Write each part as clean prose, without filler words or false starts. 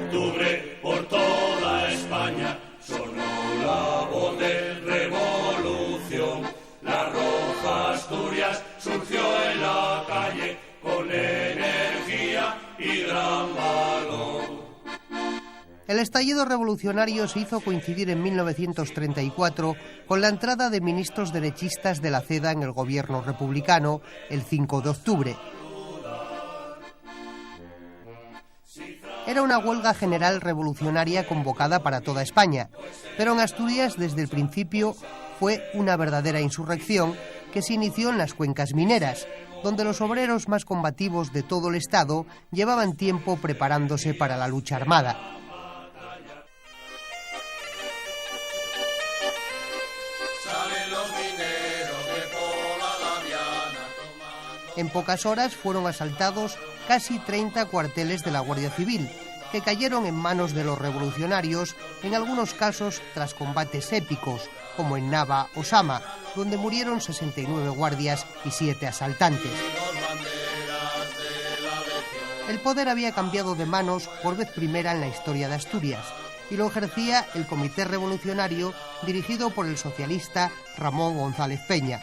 octubre por toda España sonó la voz de revolución. La roja Asturias surgió en la calle con energía y gran valor. El estallido revolucionario se hizo coincidir en 1934 con la entrada de ministros derechistas de la CEDA en el gobierno republicano el 5 de octubre. Era una huelga general revolucionaria convocada para toda España, pero en Asturias desde el principio fue una verdadera insurrección que se inició en las cuencas mineras, donde los obreros más combativos de todo el estado llevaban tiempo preparándose para la lucha armada. En pocas horas fueron asaltados casi 30 cuarteles de la Guardia Civil, que cayeron en manos de los revolucionarios, en algunos casos tras combates épicos, como en Nava o Sama, donde murieron 69 guardias y 7 asaltantes. El poder había cambiado de manos por vez primera en la historia de Asturias, y lo ejercía el Comité Revolucionario dirigido por el socialista Ramón González Peña.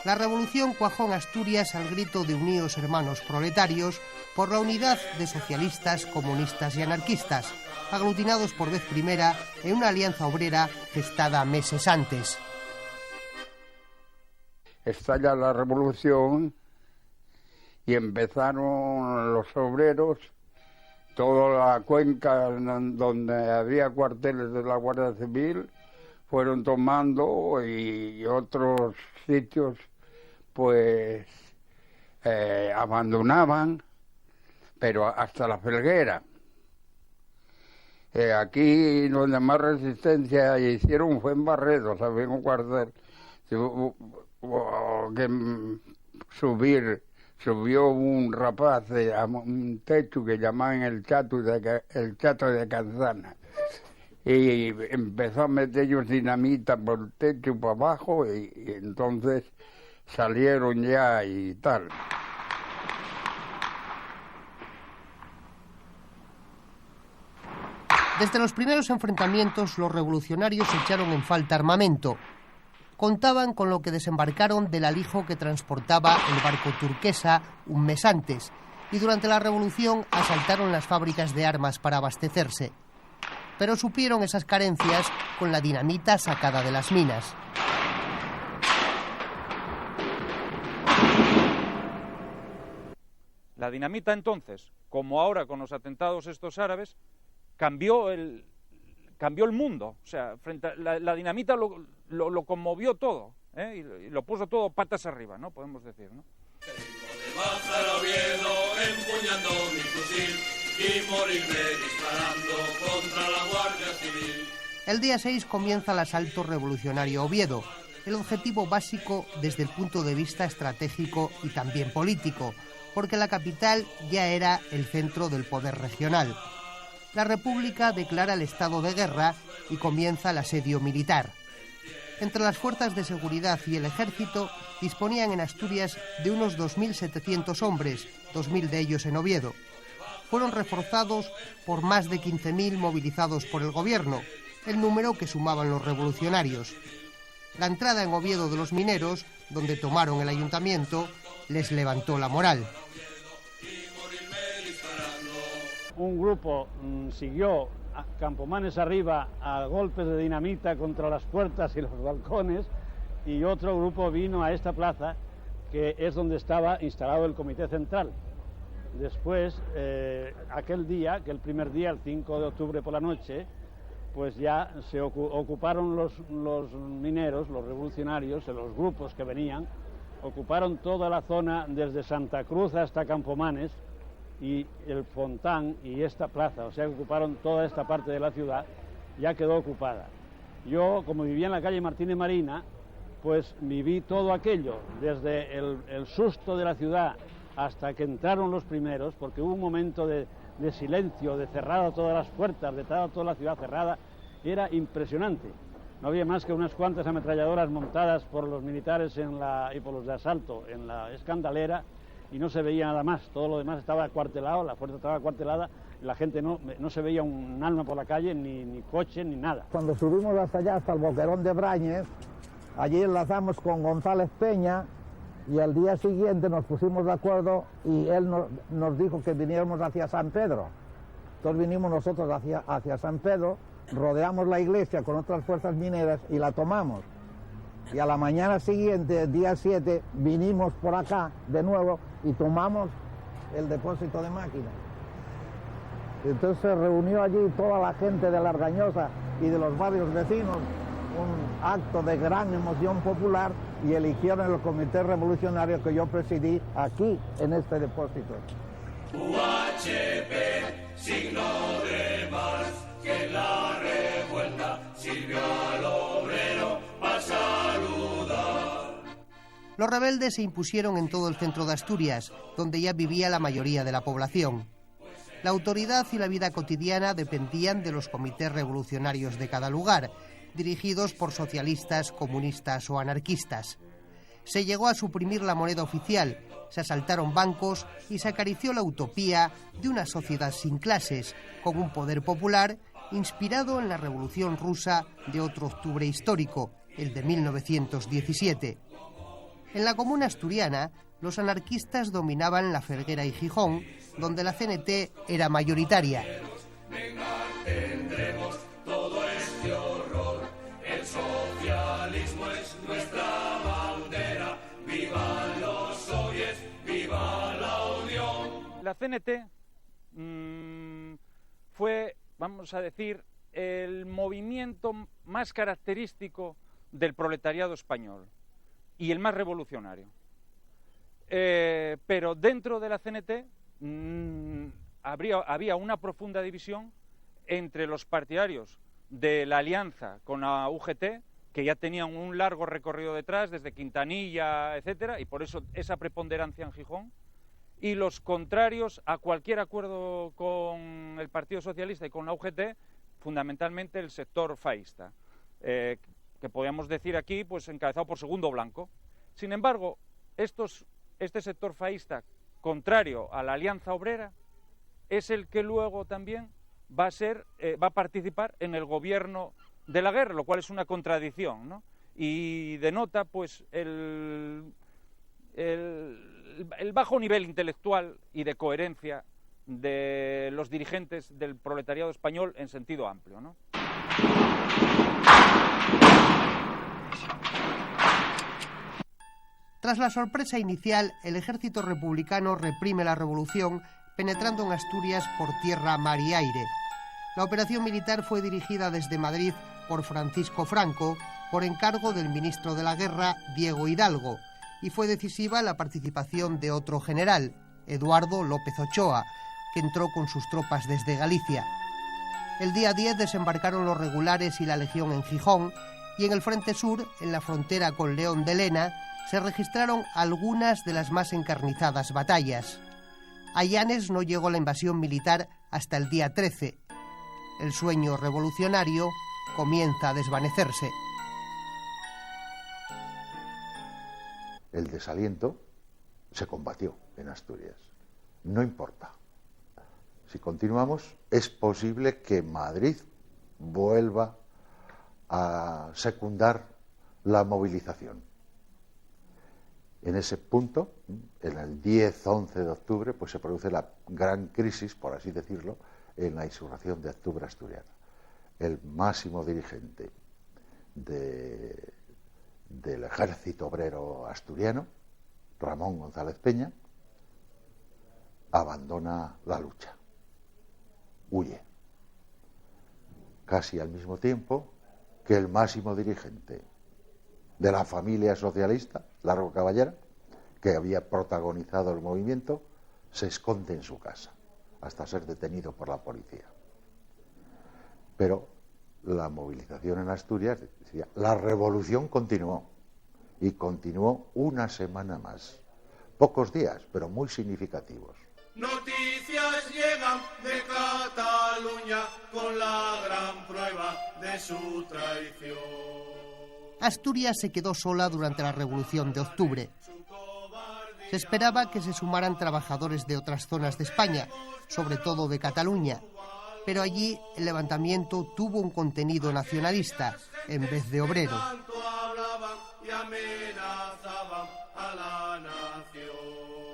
La revolución cuajó en Asturias al grito de uníos hermanos proletarios por la unidad de socialistas, comunistas y anarquistas, aglutinados por vez primera en una alianza obrera gestada meses antes. Estalla la revolución y empezaron los obreros, toda la cuenca donde había cuarteles de la Guardia Civil, fueron tomando y otros sitios pues abandonaban, pero hasta la Felguera. Aquí donde más resistencia hicieron fue en Barredo, había un cuartel que subió un rapaz a un techo que llamaban el Chato de Canzana, y empezó a meter ellos dinamita por el techo para abajo y entonces salieron ya y tal. Desde los primeros enfrentamientos, los revolucionarios echaron en falta armamento. Contaban con lo que desembarcaron del alijo que transportaba el barco Turquesa un mes antes, y durante la revolución asaltaron las fábricas de armas para abastecerse. Pero supieron esas carencias con la dinamita sacada de las minas. La dinamita entonces, como ahora con los atentados estos árabes, cambió el mundo. O sea, frente a la dinamita lo conmovió todo, y lo puso todo patas arriba, ¿no? Podemos decir, ¿no? De bajar a Oviedo empuñando mi fusil y morirme disparando contra la Guardia Civil. El día 6 comienza el asalto revolucionario a Oviedo, el objetivo básico desde el punto de vista estratégico y también político, porque la capital ya era el centro del poder regional. La República declara el estado de guerra y comienza el asedio militar. Entre las fuerzas de seguridad y el ejército disponían en Asturias de unos 2.700 hombres, 2.000 de ellos en Oviedo. Fueron reforzados por más de 15.000 movilizados por el gobierno, el número que sumaban los revolucionarios. La entrada en Oviedo de los mineros, donde tomaron el ayuntamiento, les levantó la moral. Un grupo siguió a Campomanes arriba a golpes de dinamita contra las puertas y los balcones, y otro grupo vino a esta plaza, que es donde estaba instalado el Comité Central. Después, aquel día, que el primer día, el 5 de octubre por la noche, pues ya se ocuparon los mineros, los revolucionarios, los grupos que venían, ocuparon toda la zona desde Santa Cruz hasta Campomanes, y el Fontán y esta plaza, o sea, ocuparon toda esta parte de la ciudad, ya quedó ocupada. Yo, como vivía en la calle Martínez Marina, pues viví todo aquello, desde el susto de la ciudad hasta que entraron los primeros, porque hubo un momento de silencio, de cerrado todas las puertas, de toda la ciudad cerrada, y era impresionante. No había más que unas cuantas ametralladoras montadas por los militares y por los de asalto en la Escandalera, y no se veía nada más. Todo lo demás estaba acuartelado, la fuerza estaba acuartelada, la gente no se veía un alma por la calle, ni coche, ni nada. Cuando subimos hasta allá, hasta el Boquerón de Brañez, allí enlazamos con González Peña y al día siguiente nos pusimos de acuerdo y él nos dijo que viniéramos hacia San Pedro. Entonces vinimos nosotros hacia San Pedro, rodeamos la iglesia con otras fuerzas mineras y la tomamos. Y a la mañana siguiente, día 7, vinimos por acá de nuevo y tomamos el depósito de máquinas. Entonces se reunió allí toda la gente de La Argañosa y de los barrios vecinos, un acto de gran emoción popular, y eligieron el comité revolucionario que yo presidí aquí en este depósito. UHP, signo de más, que la revuelta sirvió al obrero para saludar. Los rebeldes se impusieron en todo el centro de Asturias, donde ya vivía la mayoría de la población. La autoridad y la vida cotidiana dependían de los comités revolucionarios de cada lugar, dirigidos por socialistas, comunistas o anarquistas. Se llegó a suprimir la moneda oficial, se asaltaron bancos y se acarició la utopía de una sociedad sin clases, con un poder popular inspirado en la Revolución Rusa de otro octubre histórico, el de 1917. En la comuna asturiana, los anarquistas dominaban La Felguera y Gijón, donde la CNT era mayoritaria. Venga, tendremos todo este horror. El socialismo es nuestra bandera. ¡Vivan los soviets! ¡Viva la Unión! La CNT fue, vamos a decir, el movimiento más característico del proletariado español y el más revolucionario. Pero dentro de la CNT había una profunda división entre los partidarios de la alianza con la UGT, que ya tenían un largo recorrido detrás, desde Quintanilla, etcétera, y por eso esa preponderancia en Gijón, y los contrarios a cualquier acuerdo con el Partido Socialista y con la UGT, fundamentalmente el sector faísta, que podríamos decir aquí, pues encabezado por Segundo Blanco. Sin embargo, este sector faísta, contrario a la Alianza Obrera, es el que luego también va a participar en el gobierno de la guerra, lo cual es una contradicción, ¿no? Y denota pues el bajo nivel intelectual y de coherencia de los dirigentes del proletariado español en sentido amplio, ¿no? Tras la sorpresa inicial, el ejército republicano reprime la revolución, penetrando en Asturias por tierra, mar y aire. La operación militar fue dirigida desde Madrid por Francisco Franco, por encargo del ministro de la Guerra, Diego Hidalgo, y fue decisiva la participación de otro general, Eduardo López Ochoa, que entró con sus tropas desde Galicia. El día 10 desembarcaron los regulares y la Legión en Gijón, y en el frente sur, en la frontera con León de Lena, se registraron algunas de las más encarnizadas batallas. A Llanes no llegó la invasión militar hasta el día 13. El sueño revolucionario comienza a desvanecerse. El desaliento se combatió en Asturias. No importa. Si continuamos, es posible que Madrid vuelva a secundar la movilización. En ese punto, en el 10-11 de octubre, pues se produce la gran crisis, por así decirlo, en la insurrección de octubre asturiana. El máximo dirigente del ejército obrero asturiano, Ramón González Peña, abandona la lucha, huye. Casi al mismo tiempo que el máximo dirigente de la familia socialista, Largo Caballera, que había protagonizado el movimiento, se esconde en su casa, hasta ser detenido por la policía. Pero la movilización en Asturias, decía, la revolución continuó, y continuó una semana más. Pocos días, pero muy significativos. Noticias llegan de Cataluña con la gran prueba de su traición. Asturias se quedó sola durante la Revolución de Octubre. Se esperaba que se sumaran trabajadores de otras zonas de España, sobre todo de Cataluña, pero allí el levantamiento tuvo un contenido nacionalista en vez de obrero.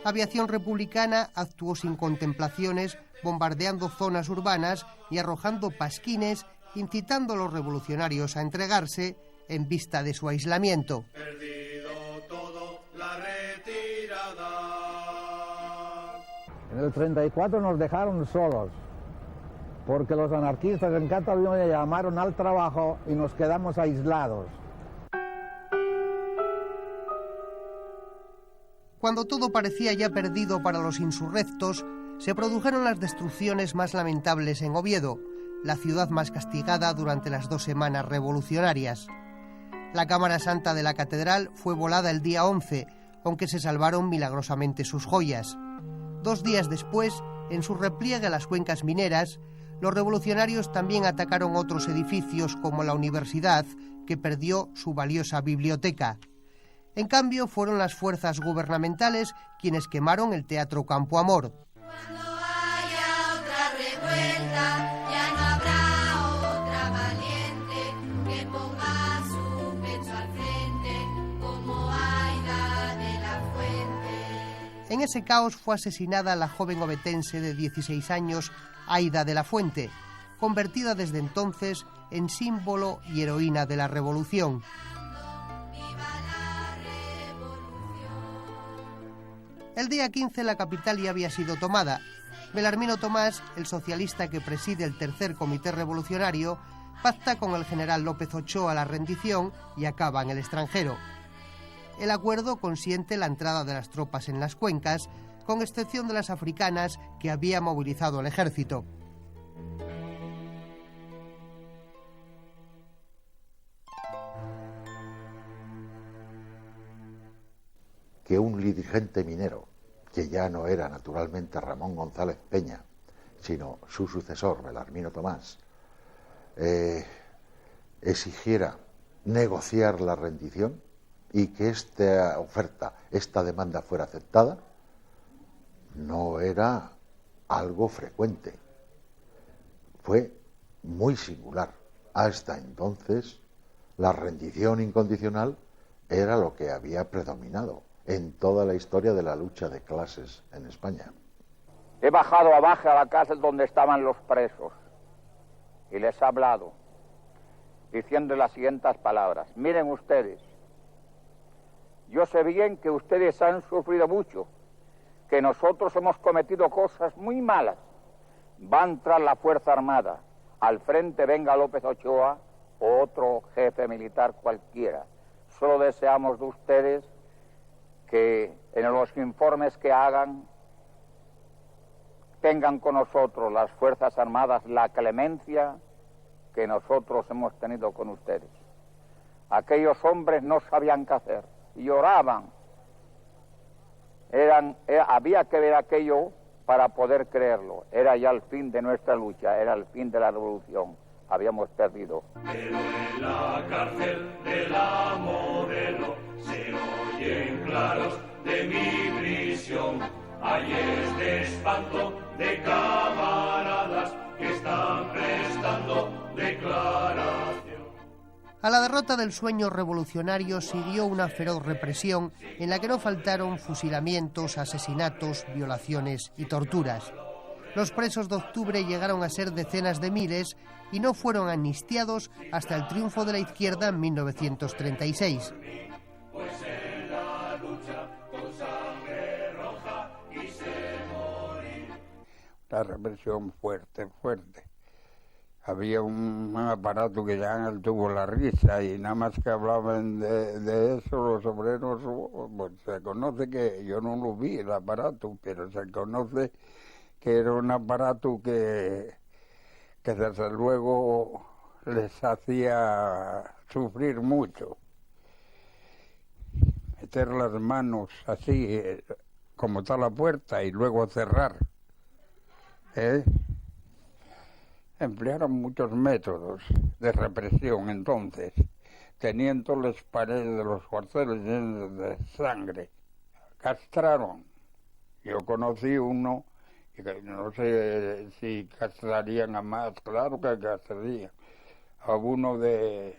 La aviación republicana actuó sin contemplaciones, bombardeando zonas urbanas y arrojando pasquines, incitando a los revolucionarios a entregarse en vista de su aislamiento. En el 34 nos dejaron solos, porque los anarquistas en Cataluña llamaron al trabajo y nos quedamos aislados. Cuando todo parecía ya perdido para los insurrectos, se produjeron las destrucciones más lamentables en Oviedo, la ciudad más castigada durante las 2 semanas revolucionarias. La Cámara Santa de la Catedral fue volada el día 11, aunque se salvaron milagrosamente sus joyas. 2 días después, en su repliegue a las cuencas mineras, los revolucionarios también atacaron otros edificios como la universidad, que perdió su valiosa biblioteca. En cambio, fueron las fuerzas gubernamentales quienes quemaron el Teatro Campo Amor. Cuando haya otra revuelta, ya no habrá otra valiente que ponga su pecho al frente como Aida de la Fuente. En ese caos fue asesinada la joven ovetense de 16 años, Aida de la Fuente, convertida desde entonces en símbolo y heroína de la revolución. El día 15 la capital ya había sido tomada. Belarmino Tomás, el socialista que preside el tercer comité revolucionario, pacta con el general López Ochoa la rendición y acaba en el extranjero. El acuerdo consiente la entrada de las tropas en las cuencas, con excepción de las africanas que había movilizado el ejército. Que un dirigente minero, que ya no era naturalmente Ramón González Peña, sino su sucesor, Belarmino Tomás, exigiera negociar la rendición y que esta oferta, esta demanda fuera aceptada, no era algo frecuente. Fue muy singular. Hasta entonces, la rendición incondicional era lo que había predominado en toda la historia de la lucha de clases en España. He bajado abajo a la cárcel donde estaban los presos y les he hablado diciendo las siguientes palabras. Miren ustedes, yo sé bien que ustedes han sufrido mucho, que nosotros hemos cometido cosas muy malas. Va a entrar la Fuerza Armada, al frente venga López Ochoa o otro jefe militar cualquiera. Solo deseamos de ustedes que en los informes que hagan tengan con nosotros las Fuerzas Armadas la clemencia que nosotros hemos tenido con ustedes. Aquellos hombres no sabían qué hacer, lloraban. Había que ver aquello para poder creerlo. Era ya el fin de nuestra lucha, era el fin de la revolución. Habíamos perdido. Pero en la cárcel de la Modelo se oyen claros de mi prisión. Hay este espanto de camaradas que están prestando declaración. A la derrota del sueño revolucionario siguió una feroz represión en la que no faltaron fusilamientos, asesinatos, violaciones y torturas. Los presos de octubre llegaron a ser decenas de miles y no fueron amnistiados hasta el triunfo de la izquierda en 1936. La represión fuerte. Había un aparato que llaman el tubo la risa y nada más que hablaban de eso los obreros, pues se conoce que, yo no lo vi el aparato, pero se conoce que era un aparato que desde luego les hacía sufrir mucho. Meter las manos así, como está la puerta, y luego cerrar. Emplearon muchos métodos de represión entonces, teniendo las paredes de los cuarteles llenas de sangre, castraron. Yo conocí uno, y no sé si castrarían a más, claro que castrarían. A uno que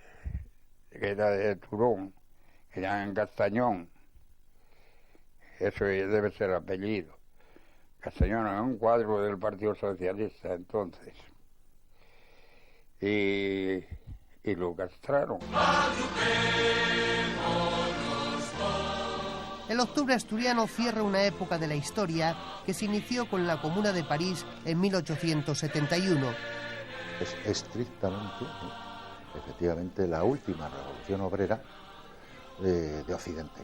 era de Turón, que era en Castañón. Eso debe ser apellido. Castañón era un cuadro del Partido Socialista entonces. Y lo castraron. El octubre asturiano cierra una época de la historia que se inició con la Comuna de París en 1871. Es estrictamente, efectivamente, la última revolución obrera de Occidente.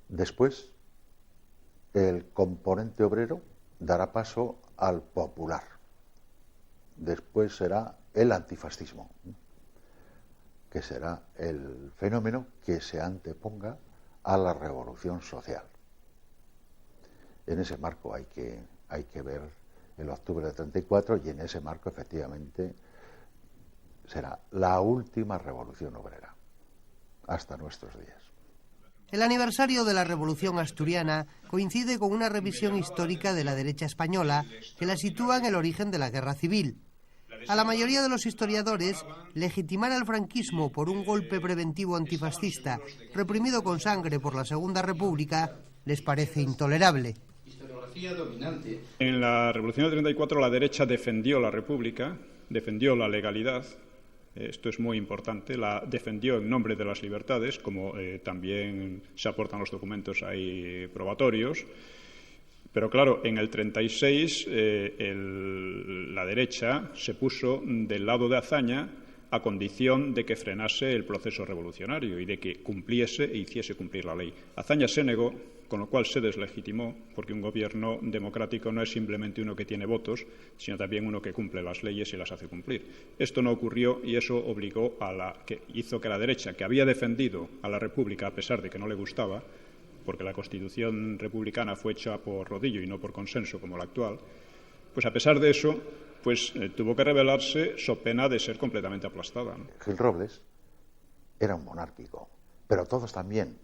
Después, el componente obrero dará paso al popular. Después será el antifascismo, que será el fenómeno que se anteponga a la revolución social. En ese marco hay que ver el octubre de 34 y en ese marco efectivamente será la última revolución obrera hasta nuestros días. El aniversario de la Revolución Asturiana coincide con una revisión histórica de la derecha española que la sitúa en el origen de la Guerra Civil. A la mayoría de los historiadores, legitimar al franquismo por un golpe preventivo antifascista reprimido con sangre por la Segunda República les parece intolerable. En la Revolución del 34 la derecha defendió la República, defendió la legalidad. Esto es muy importante, la defendió en nombre de las libertades, como también se aportan los documentos ahí probatorios. Pero claro, en el 36 la derecha se puso del lado de Azaña a condición de que frenase el proceso revolucionario y de que cumpliese e hiciese cumplir la ley. Azaña se negó, con lo cual se deslegitimó, porque un gobierno democrático no es simplemente uno que tiene votos, sino también uno que cumple las leyes y las hace cumplir. Esto no ocurrió y eso obligó hizo que la derecha, que había defendido a la República a pesar de que no le gustaba, porque la Constitución republicana fue hecha por rodillo y no por consenso como la actual, pues a pesar de eso, pues tuvo que rebelarse so pena de ser completamente aplastada, ¿no? Gil Robles era un monárquico, pero todos también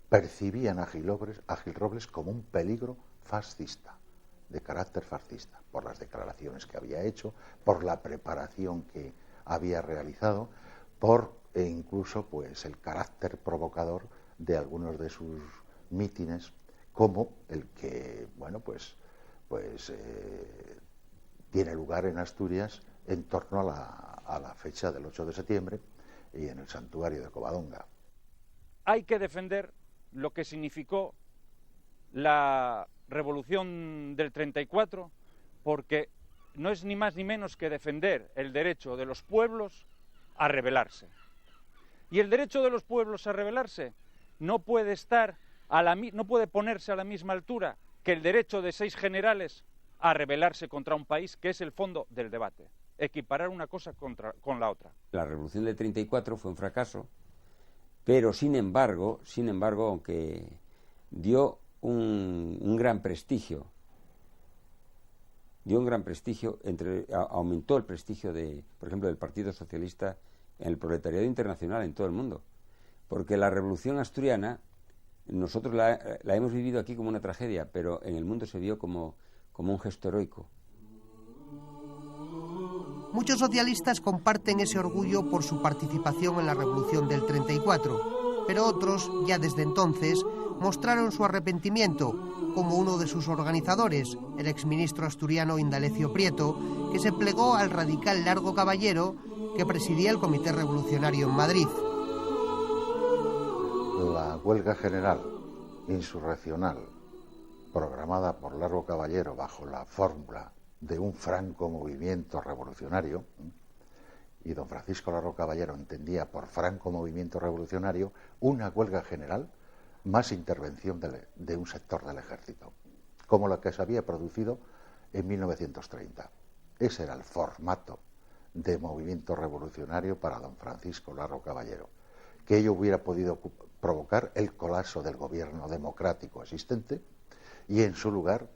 percibían a Gil Robles como un peligro fascista, de carácter fascista, por las declaraciones que había hecho, por la preparación que había realizado, por incluso pues el carácter provocador de algunos de sus mítines, como el que tiene lugar en Asturias en torno a la fecha del 8 de septiembre y en el santuario de Covadonga. Hay que defender lo que significó la revolución del 34, porque no es ni más ni menos que defender el derecho de los pueblos a rebelarse. Y el derecho de los pueblos a rebelarse no puede ponerse a la misma altura que el derecho de 6 generales a rebelarse contra un país, que es el fondo del debate. Equiparar una cosa con la otra. La revolución del 34 fue un fracaso, pero sin embargo, aunque dio un gran prestigio, aumentó el prestigio por ejemplo, del Partido Socialista en el proletariado internacional en todo el mundo, porque la revolución asturiana nosotros la hemos vivido aquí como una tragedia, pero en el mundo se vio como un gesto heroico. Muchos socialistas comparten ese orgullo por su participación en la Revolución del 34, pero otros, ya desde entonces, mostraron su arrepentimiento, como uno de sus organizadores, el exministro asturiano Indalecio Prieto, que se plegó al radical Largo Caballero, que presidía el Comité Revolucionario en Madrid. La huelga general insurreccional programada por Largo Caballero bajo la fórmula de un franco movimiento revolucionario, y don Francisco Largo Caballero entendía por franco movimiento revolucionario una huelga general más intervención de un sector del ejército, como la que se había producido en 1930. Ese era el formato de movimiento revolucionario para don Francisco Largo Caballero, que ello hubiera podido provocar el colapso del gobierno democrático existente y en su lugar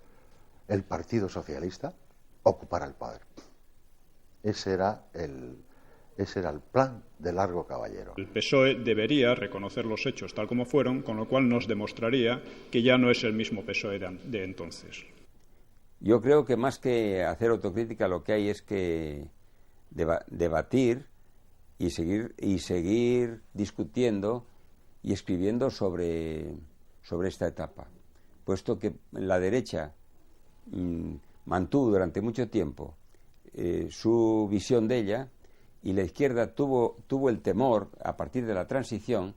el Partido Socialista ocupara el poder. Ese era Ese era el plan de Largo Caballero. El PSOE debería reconocer los hechos tal como fueron, con lo cual nos demostraría que ya no es el mismo PSOE de entonces. Yo creo que más que hacer autocrítica lo que hay es que debatir y seguir discutiendo y escribiendo sobre esta etapa, puesto que la derecha mantuvo durante mucho tiempo su visión de ella, y la izquierda tuvo el temor, a partir de la transición,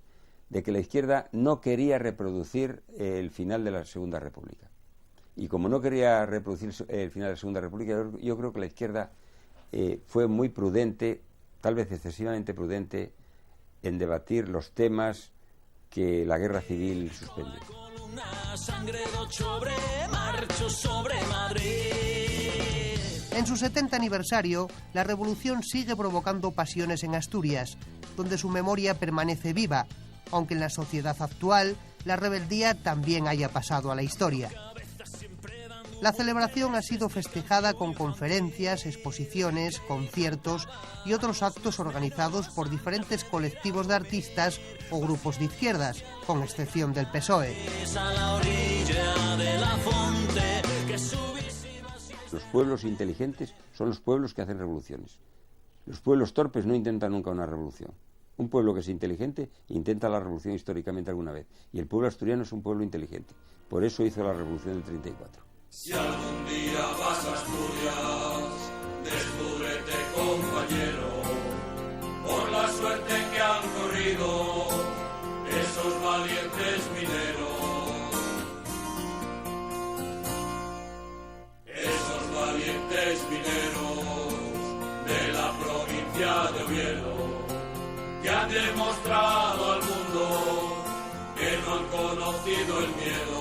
de que la izquierda no quería reproducir el final de la Segunda República. Y como no quería reproducir el final de la Segunda República, yo creo que la izquierda fue muy prudente, tal vez excesivamente prudente, en debatir los temas que la guerra civil suspendió. En su 70 aniversario, la revolución sigue provocando pasiones en Asturias, donde su memoria permanece viva, aunque en la sociedad actual la rebeldía también haya pasado a la historia. La celebración ha sido festejada con conferencias, exposiciones, conciertos y otros actos organizados por diferentes colectivos de artistas o grupos de izquierdas, con excepción del PSOE. Los pueblos inteligentes son los pueblos que hacen revoluciones. Los pueblos torpes no intentan nunca una revolución. Un pueblo que es inteligente intenta la revolución históricamente alguna vez. Y el pueblo asturiano es un pueblo inteligente. Por eso hizo la revolución del 34. Si algún día vas a Asturias, descúbrete, compañero, por la suerte que han corrido esos valientes mineros. Esos valientes mineros de la provincia de Oviedo, que han demostrado al mundo que no han conocido el miedo.